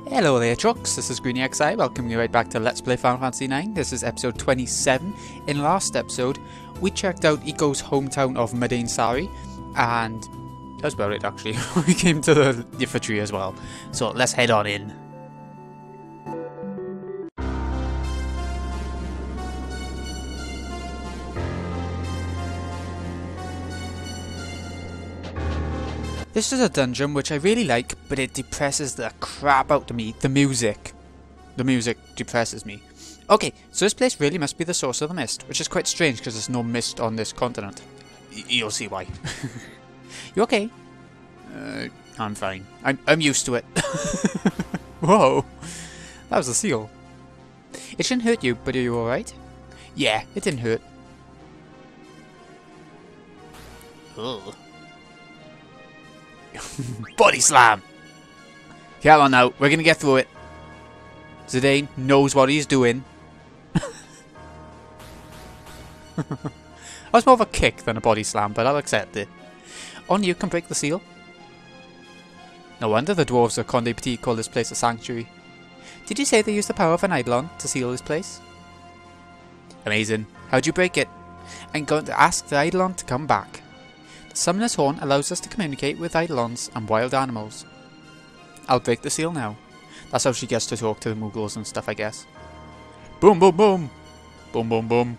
Hello there trucks, this is GreenyXI, welcoming you right back to Let's Play Final Fantasy IX. This is episode 27. In last episode, we checked out Iko's hometown of Sari, and that's about it actually. We came to the Iifa Tree as well, so let's head on in. This is a dungeon which I really like, but it depresses the crap out of me. The music depresses me. Okay, so this place really must be the source of the mist, which is quite strange because there's no mist on this continent. You'll see why. You okay? I'm fine. I'm used to it. Whoa, that was a seal. It shouldn't hurt you, but are you alright? Yeah, it didn't hurt. Ugh. Body slam! Come on now, we're gonna get through it. Zidane knows what he's doing. That was more of a kick than a body slam, but I'll accept it. Only you can break the seal. No wonder the dwarves of Conde Petit call this place a sanctuary. Did you say they used the power of an Eidolon to seal this place? Amazing. How'd you break it? I'm going to ask the Eidolon to come back. Summoner's Horn allows us to communicate with Eidolons and wild animals. I'll break the seal now. That's how she gets to talk to the Muggles and stuff, I guess. Boom, boom, boom! Boom, boom, boom.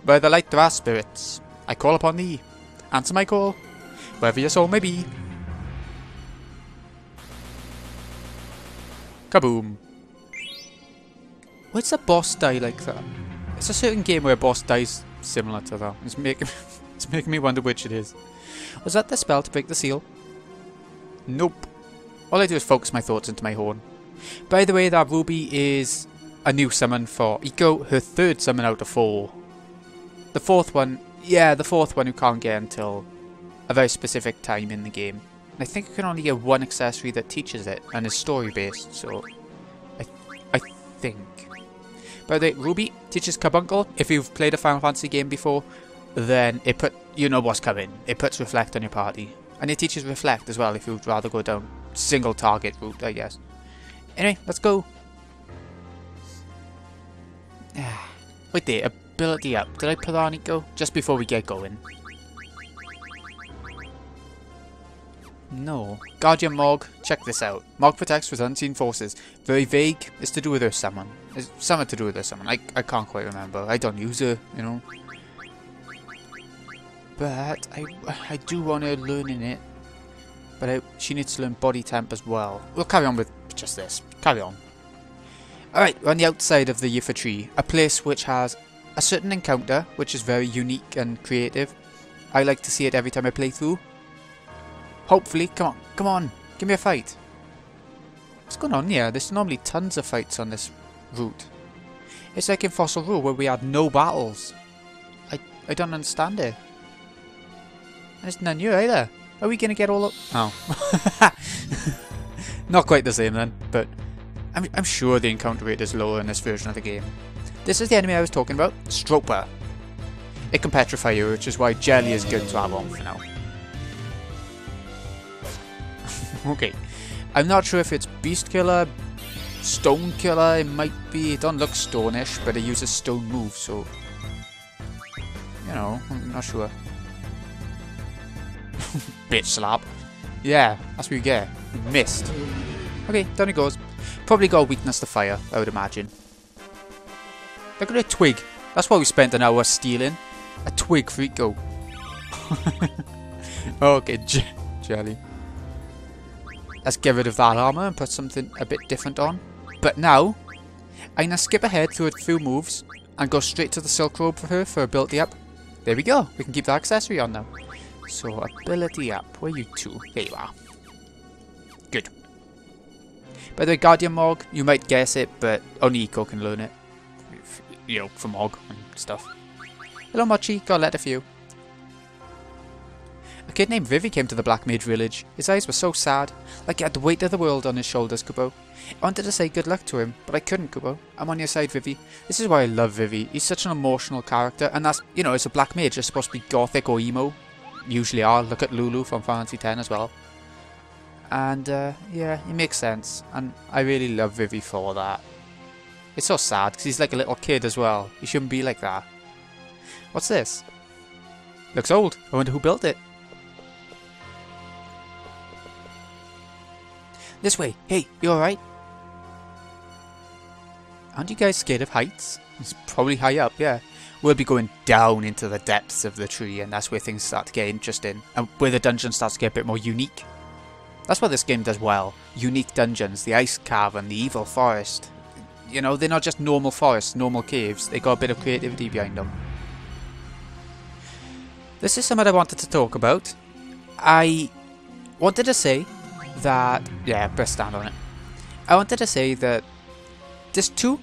By the light of our spirits, I call upon thee. Answer my call, wherever your soul may be. Kaboom! Why's the boss die like that? It's a certain game where a boss dies similar to that. It's making me wonder which it is. Was that the spell to break the seal? Nope. All I do is focus my thoughts into my horn. By the way, that Ruby is a new summon for Iko, her third summon out of 4. The fourth one, yeah, the fourth one you can't get until a very specific time in the game. And I think you can only get one accessory that teaches it and is story based, so I think. By the way, Ruby teaches Carbuncle. If you've played a Final Fantasy game before, then you know what's coming. It puts Reflect on your party. And it teaches Reflect as well if you'd rather go down single target route, I guess. Anyway, let's go. Wait there, ability up. Did I put on Iko just before we get going? No. Guardian Morg, check this out. Morg protects with unseen forces. Very vague. It's to do with her summon. It's something to do with her summon. I can't quite remember. I don't use her, you know. But I do want her learning it. But she needs to learn body temp as well. We'll carry on with just this. Carry on. Alright, we're on the outside of the Iifa Tree. A place which has a certain encounter, which is very unique and creative. I like to see it every time I play through. Hopefully, come on, give me a fight. What's going on here? There's normally tons of fights on this route. It's like in Fossil Rule where we had no battles. I don't understand it. There's none here either. Are we going to get all up? Oh. Not quite the same then, but I'm sure the encounter rate is lower in this version of the game. This is the enemy I was talking about, Stroper. It can petrify you, which is why Jelly is good to have on for now. Okay. I'm not sure if it's Beast Killer, Stone Killer, it might be. It don't look stone-ish, but it uses stone moves, so... You know, I'm not sure. Bitch slap. Yeah, that's what you get. Missed. Okay, down it goes. Probably got a weakness to fire, I would imagine. Look at a twig. That's what we spent an hour stealing. A twig for Iko. Okay, Jelly. Let's get rid of that armor and put something a bit different on. But now, I'm going to skip ahead through a few moves and go straight to the Silk Robe for her for ability up. There we go. We can keep that accessory on now. So, ability up. Where are you two? There you are. Good. By the way, Guardian Morg, you might guess it, but only Iko can learn it. You know, for Morg and stuff. Hello, Mochi. Got a letter for you. A kid named Vivi came to the Black Mage village. His eyes were so sad, like he had the weight of the world on his shoulders, Kubo. I wanted to say good luck to him, but I couldn't, Kubo. I'm on your side, Vivi. This is why I love Vivi. He's such an emotional character, and that's, you know, as a Black Mage, they're supposed to be gothic or emo. Usually are. Look at Lulu from Final Fantasy X as well. And yeah, it makes sense. And I really love Vivi for that. It's so sad because he's like a little kid as well. He shouldn't be like that. What's this? Looks old. I wonder who built it. This way. Hey, you alright? Aren't you guys scared of heights? It's probably high up, yeah. We'll be going down into the depths of the tree, and that's where things start to get interesting. And where the dungeon starts to get a bit more unique. That's what this game does well. Unique dungeons, the ice cavern, the evil forest. You know, they're not just normal forests, normal caves. They got a bit of creativity behind them. This is something I wanted to talk about. I wanted to say that... Yeah, press stand on it. I wanted to say that Disc 2,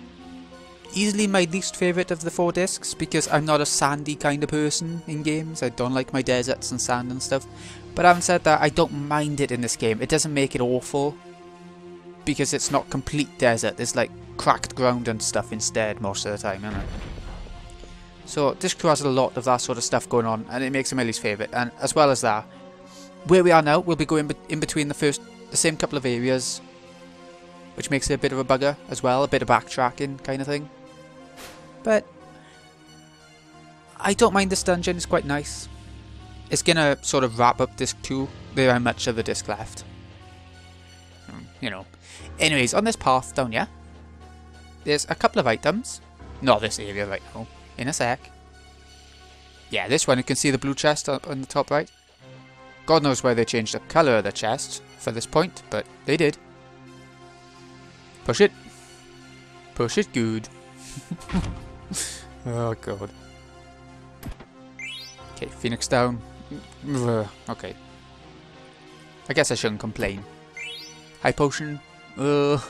easily my least favourite of the 4 discs, because I'm not a sandy kind of person in games. I don't like my deserts and sand and stuff. But having said that, I don't mind it in this game. It doesn't make it awful, because it's not complete desert. There's like cracked ground and stuff instead most of the time, isn't it? So Disc 2 has a lot of that sort of stuff going on, and it makes it my least favourite. And as well as that, where we are now, we'll be going in between the same couple of areas, which makes it a bit of a bugger as well, a bit of backtracking kind of thing. But I don't mind this dungeon, it's quite nice. It's gonna sort of wrap up Disc 2. There are much of the disc left. You know. Anyways, on this path down here, there's a couple of items. Not this area right now. In a sec. Yeah, this one, you can see the blue chest up on the top right. God knows why they changed the colour of the chest for this point, but they did. Push it. Push it good. Oh god. Okay, Phoenix down. Okay. I guess I shouldn't complain. High potion. Okay.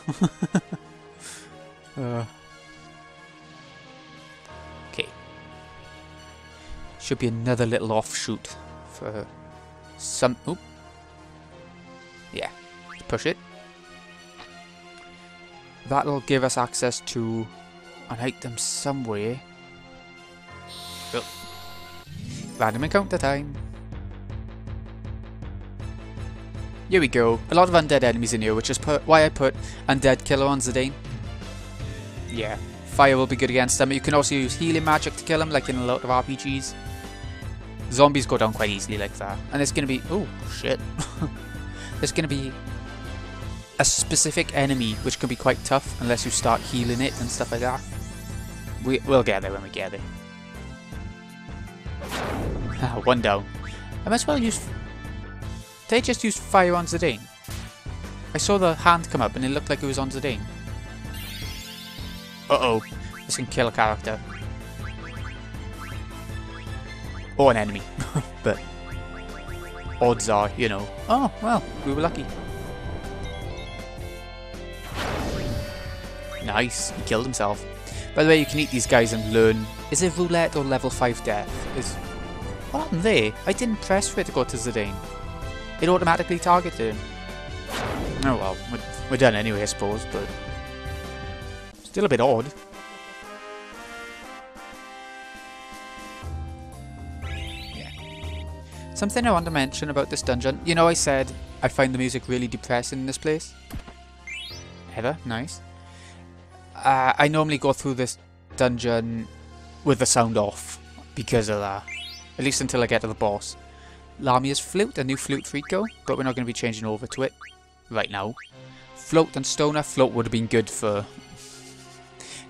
Should be another little offshoot for some... Oop. Yeah. Let's push it. That'll give us access to an item somewhere. Oh. Random encounter time. Here we go. A lot of undead enemies in here, which is why I put undead killer on Zidane. Yeah. Fire will be good against them. You can also use healing magic to kill them, like in a lot of RPGs. Zombies go down quite easily like that. And there's going to be... Oh, shit. There's going to be a specific enemy which can be quite tough unless you start healing it and stuff like that. We'll get there when we get there. One down. I might as well use... Did I just use fire on Zidane? I saw the hand come up and it looked like it was on Zidane. Uh-oh. This can kill a character. Or an enemy. But odds are, you know. Oh, well, we were lucky. Nice. He killed himself. By the way, you can eat these guys and learn... Is it roulette or level 5 death? What happened there? I didn't press for it to go to Zidane. It automatically targeted him. Oh well, we're done anyway, I suppose, but... Still a bit odd. Yeah. Something I want to mention about this dungeon. You know, I said I find the music really depressing in this place. Heather, nice. I normally go through this dungeon with the sound off because of that. At least until I get to the boss. Lamia's flute, a new flute for Rico, but we're not going to be changing over to it right now. Float and Stoner. Float would have been good for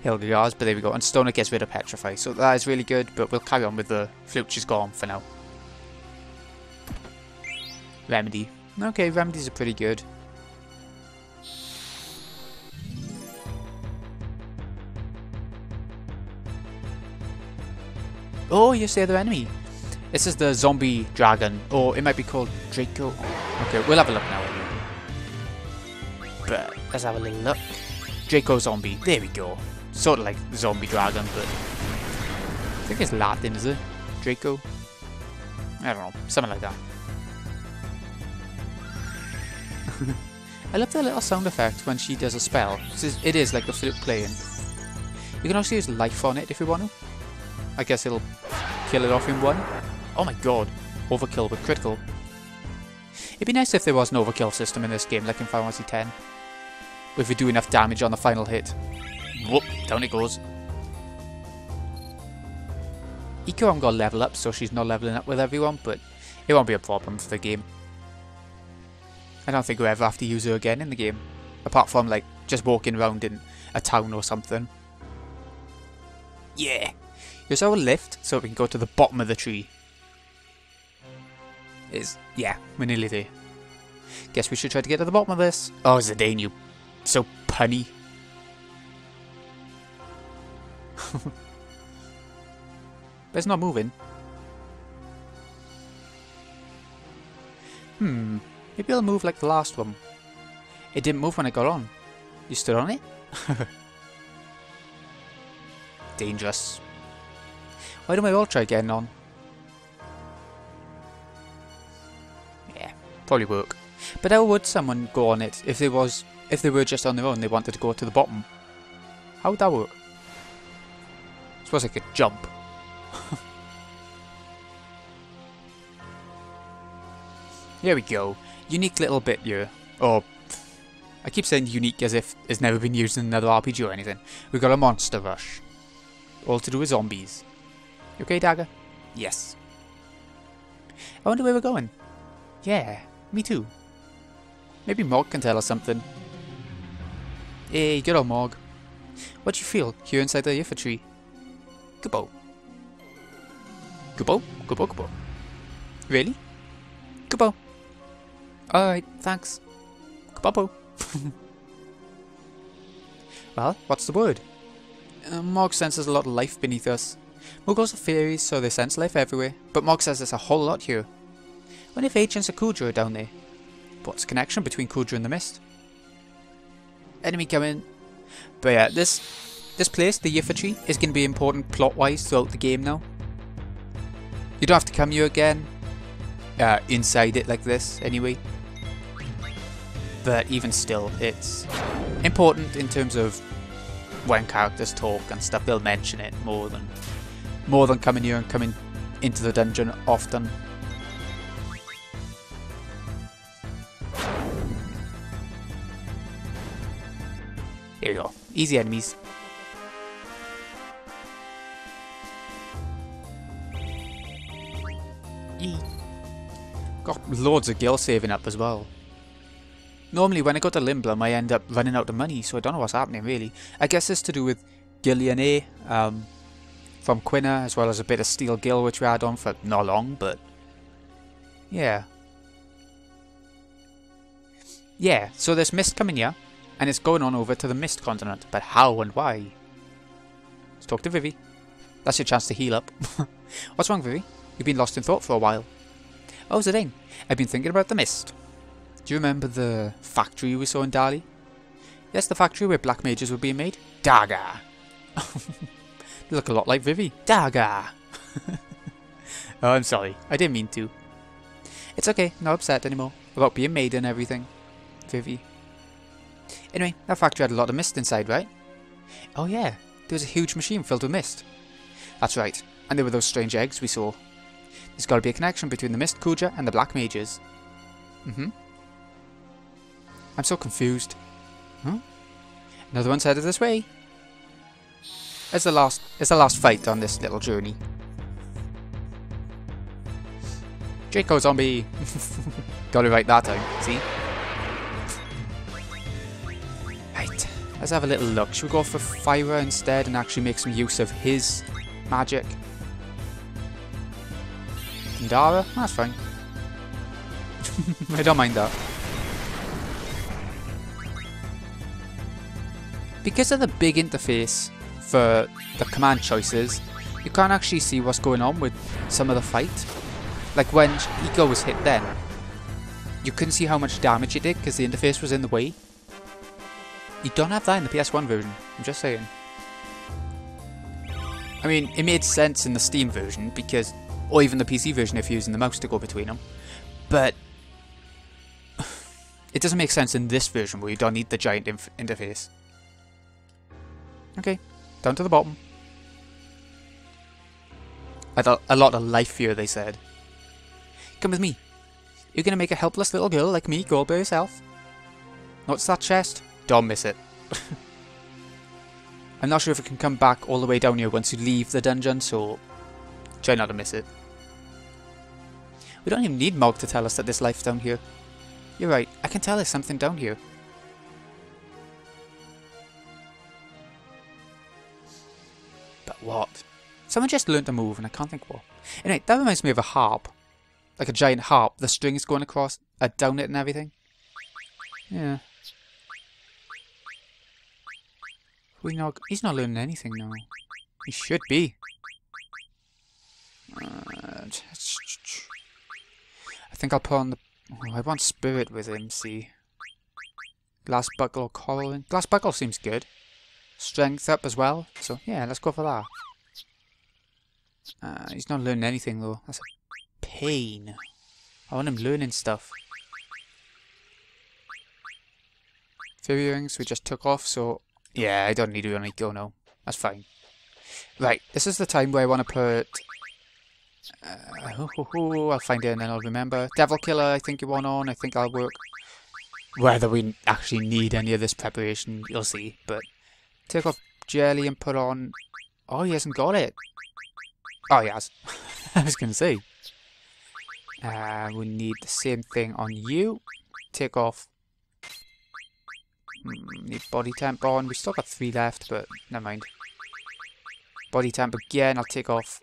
Hildegar's, but there we go. And Stoner gets rid of Petrify, so that is really good, but we'll carry on with the flute. She's gone for now. Remedy. Okay, remedies are pretty good. Oh, you see the enemy. This is the zombie dragon, or it might be called Draco. Okay, we'll have a look now. But let's have a little look. Draco zombie. There we go. Sort of like zombie dragon, but I think it's Latin, is it? Draco. I don't know, something like that. I love the little sound effect when she does a spell. It is like the flute playing. You can also use life on it if you want to. I guess it'll kill it off in one. Oh my god. Overkill but critical. It'd be nice if there was an overkill system in this game, like in Final Fantasy X. If we do enough damage on the final hit. Whoop, down it goes. Iifa hasn't got to level up, so she's not leveling up with everyone, but it won't be a problem for the game. I don't think we'll ever have to use her again in the game. Apart from, like, just walking around in a town or something. Yeah! Here's our lift, so we can go to the bottom of the tree. Yeah, we're nearly there. Guess we should try to get to the bottom of this. Oh, Zidane, you so punny. But it's not moving. Maybe it'll move like the last one. It didn't move when I got on. You stood on it? Dangerous. Why don't we all try getting on? Yeah, probably work. But how would someone go on it if they were just on their own, they wanted to go to the bottom? How would that work? I suppose I could jump. Here we go. Unique little bit here. Oh, I keep saying unique as if it's never been used in another RPG or anything. We've got a monster rush. All to do with zombies. You okay, Dagger? Yes. I wonder where we're going. Yeah, me too. Maybe Mog can tell us something. Hey, good old Mog. What do you feel here inside the Iifa Tree? Kubo. Kubo? Kubo, Kubo. Really? Kubo. Alright, thanks. Kubo. Well, what's the word? Mog senses a lot of life beneath us. Muggles are fairies, so they sense life everywhere, but Mog says there's a whole lot here. What if agents of Kudra are down there? What's the connection between Kudra and the mist? Enemy coming. But yeah, this place, the Iifa Tree, is going to be important plot-wise throughout the game now. You don't have to come here again, inside it like this, anyway. But even still, it's important in terms of when characters talk and stuff. They'll mention it more than coming here and coming into the dungeon often. Here we go. Easy enemies. Yee. Got loads of gil saving up as well. Normally when I go to Limblum I end up running out of money, so I don't know what's happening really. I guess it's to do with Gillian A from Quina, as well as a bit of Steel Gil which we had on for not long, but yeah. Yeah, so there's mist coming here, and it's going on over to the mist continent, but how and why? Let's talk to Vivi. That's your chance to heal up. What's wrong, Vivi? You've been lost in thought for a while. Oh, Zidane, I've been thinking about the mist. Do you remember the factory we saw in Dali? Yes, the factory where black mages were being made. Daga! They look a lot like Vivi. Daga! Oh, I'm sorry. I didn't mean to. It's okay. Not upset anymore. About being made and everything. Vivi. Anyway, that factory had a lot of mist inside, right? Oh yeah. There was a huge machine filled with mist. That's right. And there were those strange eggs we saw. There's got to be a connection between the mist Kudra and the black mages. I'm so confused. Huh? Another one's headed this way. It's the last fight on this little journey. Draco zombie. Got it right that time. See? Right. Let's have a little look. Should we go for Fyra instead and actually make some use of his magic? Ndara? That's fine. I don't mind that. Because of the big interface for the command choices, you can't actually see what's going on with some of the fight. Like when Iifa was hit then, you couldn't see how much damage it did because the interface was in the way. You don't have that in the PS1 version, I'm just saying. I mean, it made sense in the Steam version because, or even the PC version if you're using the mouse to go between them, but it doesn't make sense in this version where you don't need the giant interface. Okay, down to the bottom. A lot of life here, they said. Come with me. You're gonna make a helpless little girl like me go by herself? What's that chest? Don't miss it. I'm not sure if it can come back all the way down here once you leave the dungeon, so try not to miss it. We don't even need Mog to tell us that there's life down here. You're right, I can tell there's something down here. But what? Someone just learned to move and I can't think what. Anyway, that reminds me of a harp. Like a giant harp, the strings going across, down it and everything. Yeah. He's not learning anything now. He should be. I think I'll put on the... Oh, I want spirit with him, see. Glass buckle or coral. Glass buckle seems good. Strength up as well. So, yeah, let's go for that. He's not learning anything, though. That's a pain. I want him learning stuff. Fairy earrings we just took off, so... Yeah, I don't need to only go now. That's fine. Right, this is the time where I want to put... I'll find it and then I'll remember. Devil Killer, I think you want on. I think I'll work. Whether we actually need any of this preparation, you'll see. But take off Jelly and put on... Oh, he hasn't got it. Oh, he has. I was going to say. We need the same thing on you. Take off... Need body temp on. We still got 3 left, but never mind. Body temp again. I'll take off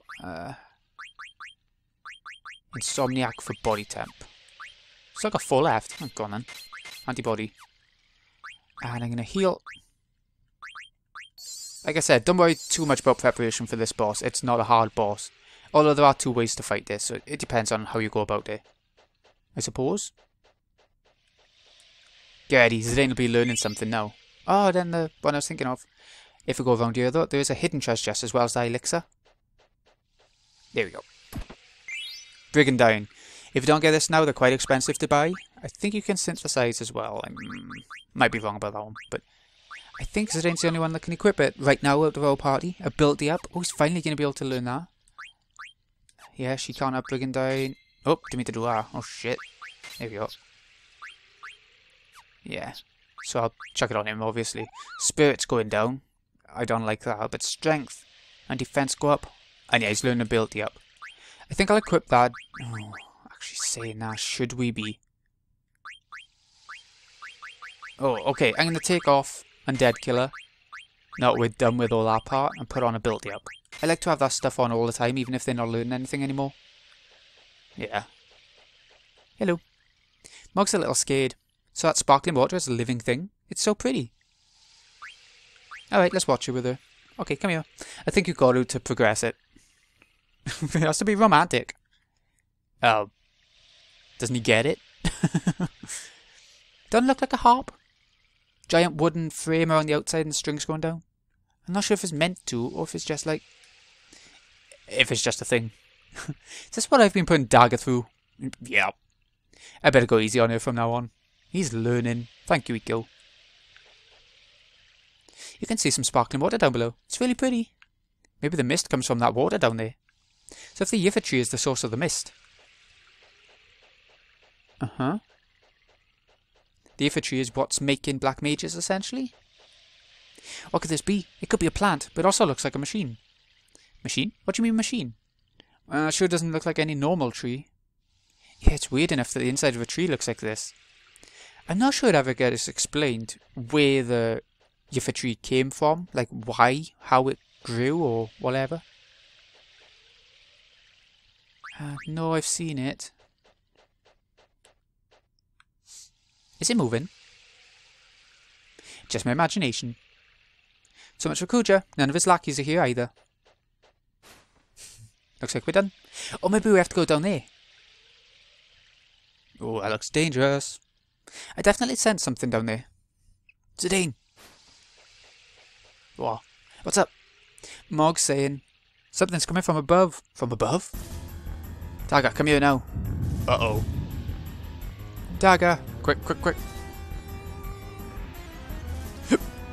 Insomniac for body temp. Still got 4 left. Oh, go on then. Antibody. And I'm going to heal. Like I said, don't worry too much about preparation for this boss. It's not a hard boss. Although there are 2 ways to fight this, so it depends on how you go about it. I suppose. Good, Zidane will be learning something now. Oh, then the one I was thinking of. If we go around here though, there is a hidden treasure chest as well as the elixir. There we go. Brigandine. If you don't get this now, they're quite expensive to buy. I think you can synthesize as well. I might be wrong about that one, but I think Zidane's the only one that can equip it right now out of our party. Ability up. Oh, he's finally going to be able to learn that. Yeah, she can't have Brigandine. Oh, didn't mean to do that. Oh shit. There we go. Yeah, so I'll chuck it on him, obviously. Spirit's going down. I don't like that, but strength and defense go up. And yeah, he's learning ability up. I think I'll equip that. Oh, actually saying that, should we be? Oh, okay, I'm going to take off Undead Killer. Now we're done with all that part and put on ability up. I like to have that stuff on all the time, even if they're not learning anything anymore. Yeah. Hello. Mog's a little scared. So that sparkling water is a living thing. It's so pretty. Alright, let's watch it with her. Okay, come here. I think you got to progress it. It has to be romantic. Oh. Doesn't he get it? Doesn't look like a harp. Giant wooden frame around the outside and the strings going down. I'm not sure if it's meant to or if it's just like... If it's just a thing. Is this what I've been putting Dagger through? Yeah. I better go easy on her from now on. He's learning. Thank you, Iko. You can see some sparkling water down below. It's really pretty. Maybe the mist comes from that water down there. So if the Iifa Tree is the source of the mist. Uh-huh. The Iifa Tree is what's making black mages, essentially. What could this be? It could be a plant, but it also looks like a machine. Machine? What do you mean machine? Sure doesn't look like any normal tree. Yeah, it's weird enough that the inside of a tree looks like this. I'm not sure it ever gets explained where the Iifa Tree came from, like why, how it grew or whatever. No, I've seen it. Is it moving? Just my imagination. So much for Kuja. None of his lackeys are here either. Looks like we're done. Or maybe we have to go down there. Oh, that looks dangerous. I definitely sensed something down there. Zidane! What? What's up? Mog's saying something's coming from above. From above? Dagger, come here now. Uh-oh. Dagger! Quick, quick, quick.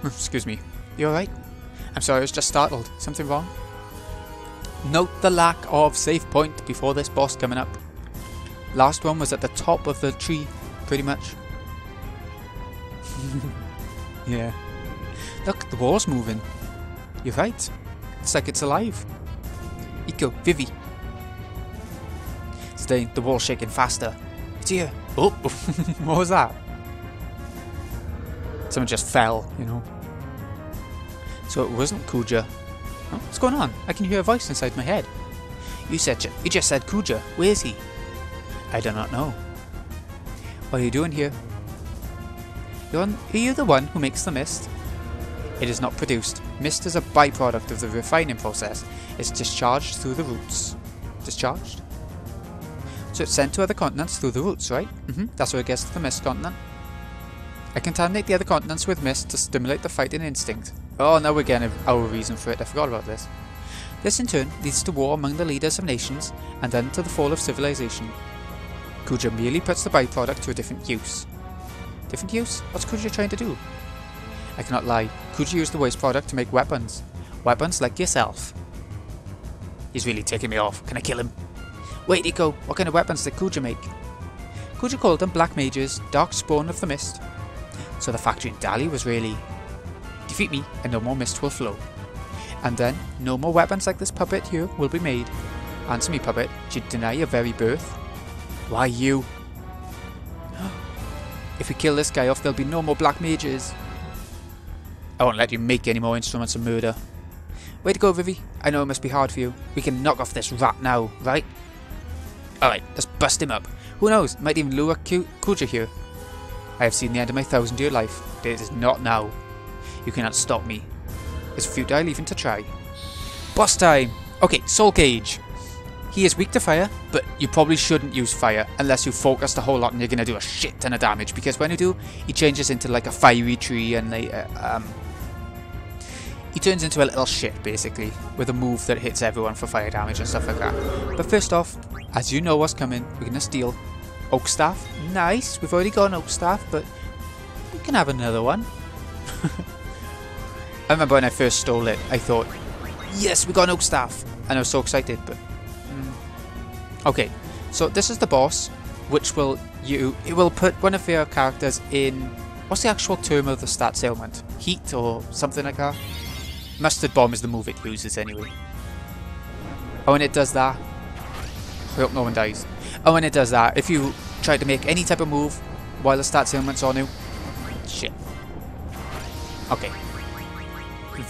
Excuse me. You alright? I'm sorry, I was just startled. Something wrong? Note the lack of save point before this boss coming up. Last one was at the top of the tree, pretty much. Yeah. Look, the wall's moving. You're right. It's like it's alive. Eco, Vivi. Stay, the wall's shaking faster. It's here. Oh, what was that? Someone just fell, you know. So it wasn't Kuja. Oh, what's going on? I can hear a voice inside my head. You just said Kuja. Where is he? I do not know. What are you doing here? Are you the one who makes the mist? It is not produced. Mist is a byproduct of the refining process. It's discharged through the roots. Discharged? So it's sent to other continents through the roots, right? That's where it gets to the mist continent. I contaminate the other continents with mist to stimulate the fighting instinct. Oh, now we're getting our reason for it. I forgot about this. This in turn leads to war among the leaders of nations and then to the fall of civilization. Kuja merely puts the byproduct to a different use. Different use? What's Kuja trying to do? I cannot lie. Kuja used the waste product to make weapons. Weapons like yourself. He's really taking me off. Can I kill him? Wait, Eco. What kind of weapons did Kuja make? Kuja called them black mages, dark spawn of the mist. So the factory in Dali was really... Defeat me and no more mist will flow. And then, no more weapons like this puppet here will be made. Answer me, puppet. Did you deny your very birth? Why you? If we kill this guy off, there'll be no more black mages. I won't let you make any more instruments of murder. Way to go, Vivi. I know it must be hard for you. We can knock off this rat now, right? Alright, let's bust him up. Who knows, might even lure Kuja here. I have seen the end of my 1,000-year life. It is not now. You cannot stop me. It's futile even to try. Boss time! Okay, Soulcage. He is weak to fire, but you probably shouldn't use fire unless you focus a whole lot and you're going to do a shit ton of damage, because when you do, he changes into like a fiery tree and he turns into a little shit basically, with a move that hits everyone for fire damage and stuff like that. But first off, as you know what's coming, we're going to steal Oak Staff. Nice, we've already got an Oak Staff, but we can have another one. I remember when I first stole it, I thought, yes, we got an Oak Staff, and I was so excited, but... Okay, so this is the boss, which it will put one of your characters in... What's the actual term of the stats ailment? Heat or something like that? Mustard Bomb is the move it uses anyway. Oh, and it does that. I hope no one dies. Oh, and it does that. If you try to make any type of move while the stats ailment's on you... Shit. Okay.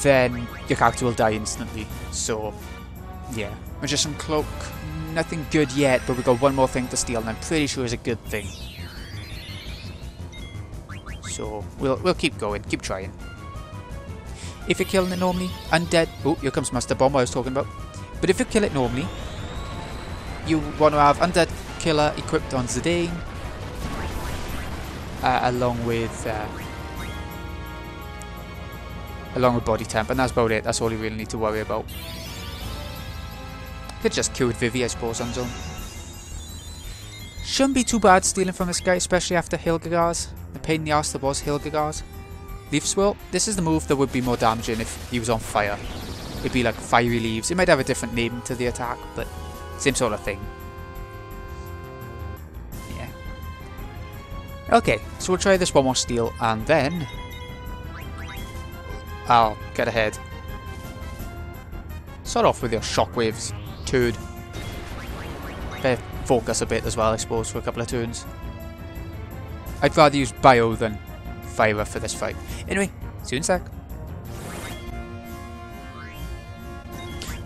Then your character will die instantly. So, yeah. Magician Cloak, nothing good yet, but we got one more thing to steal, and I'm pretty sure it's a good thing. So we'll keep going, keep trying. If you're killing it normally, undead. Oh, here comes Master Bomb I was talking about. But if you kill it normally, you want to have undead killer equipped on Zidane, along with body temp, and that's about it. That's all you really need to worry about. Could just kill Vivi, I suppose, on zone. Shouldn't be too bad stealing from this guy, especially after Hilgagars. The pain in the arse that was Hilgagars. Leaf Swirl, this is the move that would be more damaging if he was on fire. It'd be like Fiery Leaves. It might have a different name to the attack, but same sort of thing. Yeah. Okay, so we'll try this one more steal, and then... I'll get ahead. Start off with your shockwaves, turd. Better focus a bit as well, I suppose, for a couple of turns. I'd rather use Bio than Fire for this fight. Anyway, see you in a sec.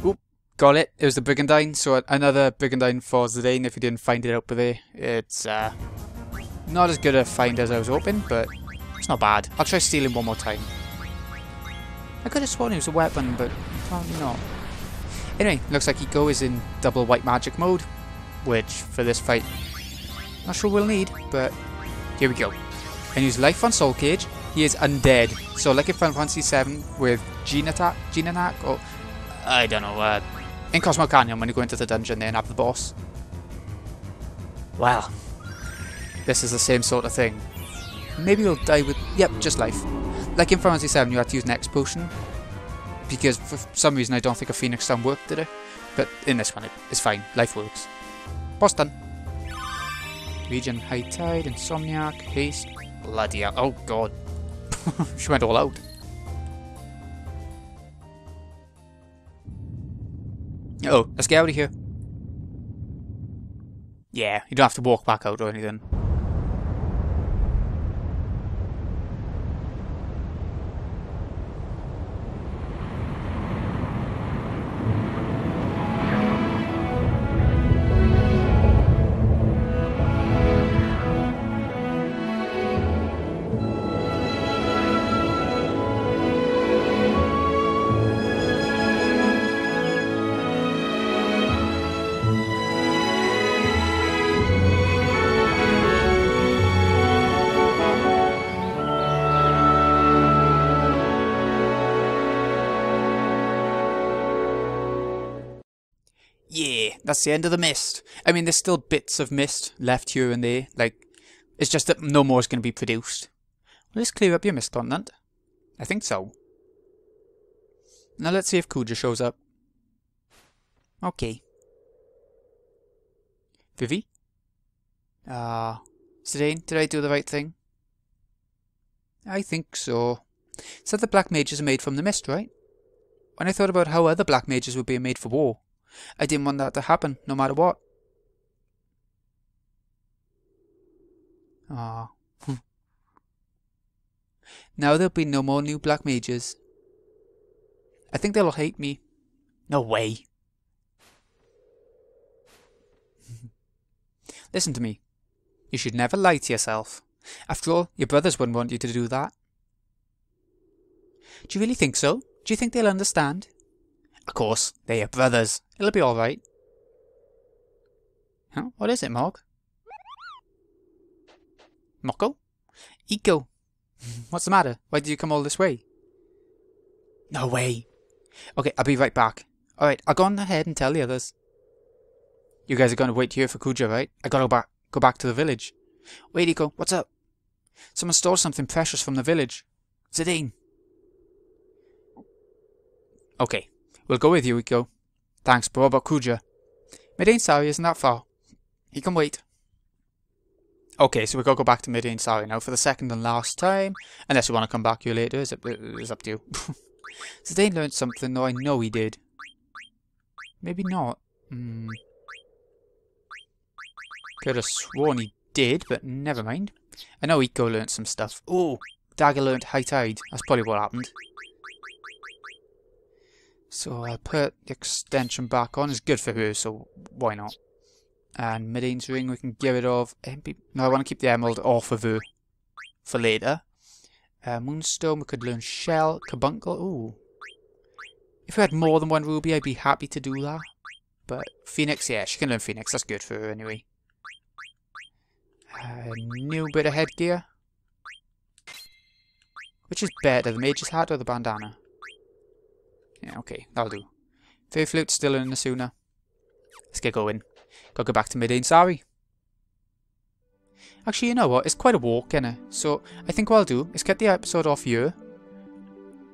Oop, got it. It was the Brigandine, so another Brigandine for Zidane if you didn't find it out there. It's not as good a find as I was hoping, but it's not bad. I'll try stealing one more time. I could have sworn it was a weapon, but apparently not. Anyway, looks like Eco is in double white magic mode, which for this fight, not sure we'll need, but here we go. And use life on Soulcage. He is undead, so like in Final Fantasy VII with Gene Attack, or I don't know, in Cosmo Canyon when you go into the dungeon there and have the boss. Well, this is the same sort of thing. Maybe you'll die with, yep, just life. Like in Final Fantasy VII, you had to use an X potion, because for some reason I don't think a Phoenix Stone worked, did it? But in this one, it's fine. Life works. Boss done. Region, High Tide, Insomniac, Haste. Bloody hell. Oh god. She went all out. Oh, let's get out of here. Yeah, you don't have to walk back out or anything. Yeah, that's the end of the mist. I mean, there's still bits of mist left here and there. Like, it's just that no more is going to be produced. Will this clear up your mist content? I think so. Now let's see if Kuja shows up. Okay. Vivi? Zidane, did I do the right thing? I think so. Said the black mages are made from the mist, right? When I thought about how other black mages were being made for war, I didn't want that to happen, no matter what. Ah. Now there'll be no more new black mages. I think they'll hate me. No way. Listen to me. You should never lie to yourself. After all, your brothers wouldn't want you to do that. Do you really think so? Do you think they'll understand? Of course, they're your brothers. It'll be alright. Huh? What is it, Mog? Moko? Eco? What's the matter? Why did you come all this way? No way. Okay, I'll be right back. Alright, I'll go on ahead and tell the others. You guys are going to wait here for Kuja, right? I gotta go back to the village. Wait, Eco, what's up? Someone stole something precious from the village. Zidane. Okay. We'll go with you, Eco. Thanks, but what about Kuja? Mid-Ain Sari isn't that far. He can wait. Okay, so we've got to go back to Mid-Ain Sari now for the second and last time. Unless you want to come back here later, it's up to you. Zidane learned something, though I know he did. Maybe not. Could have sworn he did, but never mind. I know Eco learned some stuff. Oh, Dagger learned High Tide. That's probably what happened. So I'll put the extension back on. It's good for her, so why not? And Mid-Ain's ring we can get rid of. No, I want to keep the emerald off of her for later. Moonstone, we could learn Shell. Carbuncle, ooh. If we had more than one ruby, I'd be happy to do that. But Phoenix, yeah, she can learn Phoenix. That's good for her anyway. New bit of headgear. Which is better, the mage's hat or the bandana? Yeah, okay, that'll do. Fairy Flute's still in the sooner. Let's get going. Gotta go back to Mid-Ain Sari. Actually, you know what? It's quite a walk, innit? So, I think what I'll do is cut the episode off here.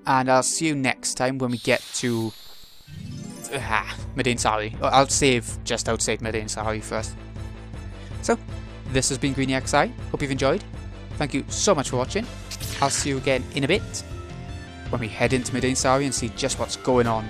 And I'll see you next time when we get to... Mid-Ain Sari. I'll save just outside Mid-Ain Sari first. So, this has been GreenyXI. Hope you've enjoyed. Thank you so much for watching. I'll see you again in a bit when we head into Mid-Ain Sari and see just what's going on.